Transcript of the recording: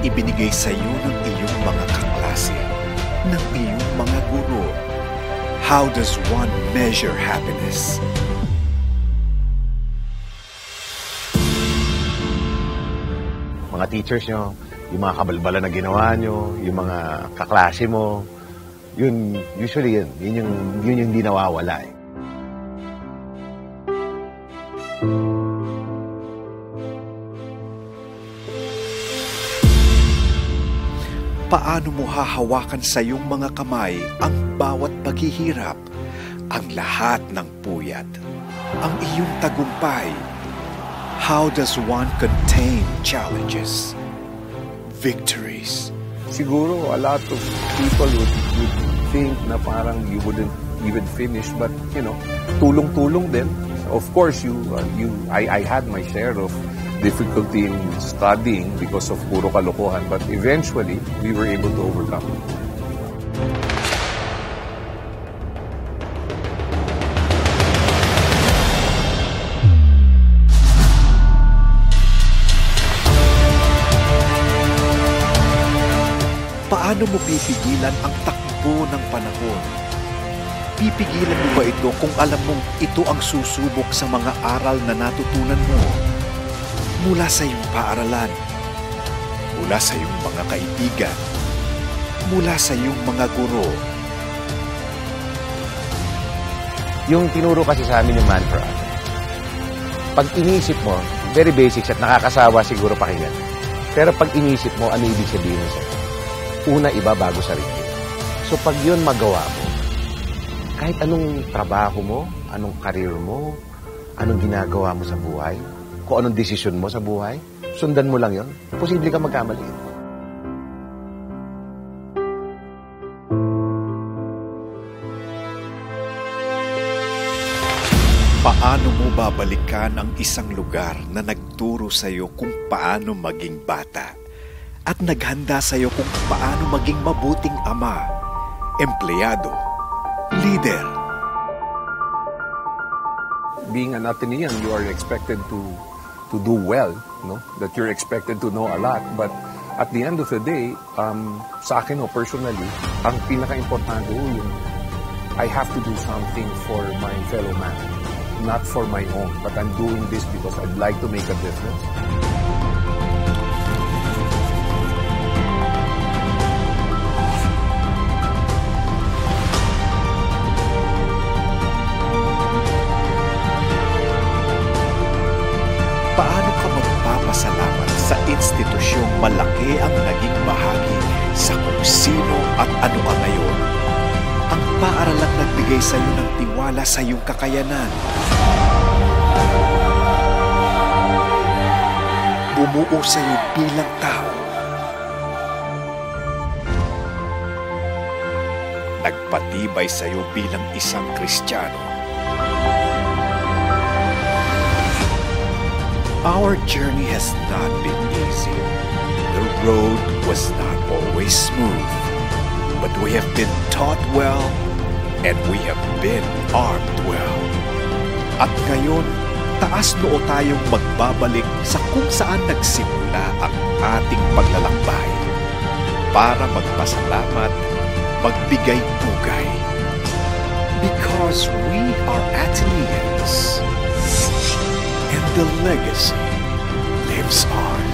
ibinigay sa iyo ng iyong mga kaklase, ng iyong mga guro. How does one measure happiness? Mga teachers nyo, yung mga kabalbala na ginawa nyo, yung mga kaklase mo, yun, usually yun yung hindi nawawala eh. Paano mo hahawakan sa iyong mga kamay ang bawat paghihirap, ang lahat ng puyat, ang iyong tagumpay? How does one contain challenges, victories? Siguro a lot of people would think na parang you wouldn't even finish, but tulong-tulong din. Of course, I had my share of difficulty in studying because of puro kalokohan, but eventually we were able to overcome it. Paano mo pipigilan ang takbo ng panahon? Pipigilan mo ba ito kung alam mong ito ang susubok sa mga aral na natutunan mo? Mula sa iyong paaralan, mula sa iyong mga kaibigan, mula sa iyong mga guro. Yung tinuro kasi sa amin yung mantra, pag inisip mo, very basics at nakakasawa siguro pakinggan. Pero pag inisip mo, ano ibig sabihin mo sa'yo? Una, iba bago sarili. So pag yun magawa mo, kahit anong trabaho mo, anong karir mo, anong ginagawa mo sa buhay, kung anong desisyon mo sa buhay, sundan mo lang yon. Posible ka magkamali. Paano mo babalikan ang isang lugar na nagturo sa iyo kung paano maging bata at naghanda sa iyo kung paano maging mabuting ama, empleyado, leader? Being an Atenean, you are expected to do well, that you're expected to know a lot. But at the end of the day, sa akin personally, ang pinaka-importante yung I have to do something for my fellow man, not for my own, but I'm doing this because I'd like to make a difference. Paano ka magpapasalamat sa institusyong malaki ang naging bahagi sa kung sino at ano ka ngayon? Ang paaralang nagbigay sa iyo ng tiwala sa iyong kakayanan. Bumuo sa iyo bilang tao. Nagpatibay sa iyo bilang isang Kristiyano. Our journey has not been easy. The road was not always smooth. But we have been taught well and we have been armed well. At ngayon, taas noo tayong magbabalik sa kung saan nagsimula ang ating paglalakbay para magpasalamat, magbigay pugay. Because we are Ateneans. And the legacy lives on.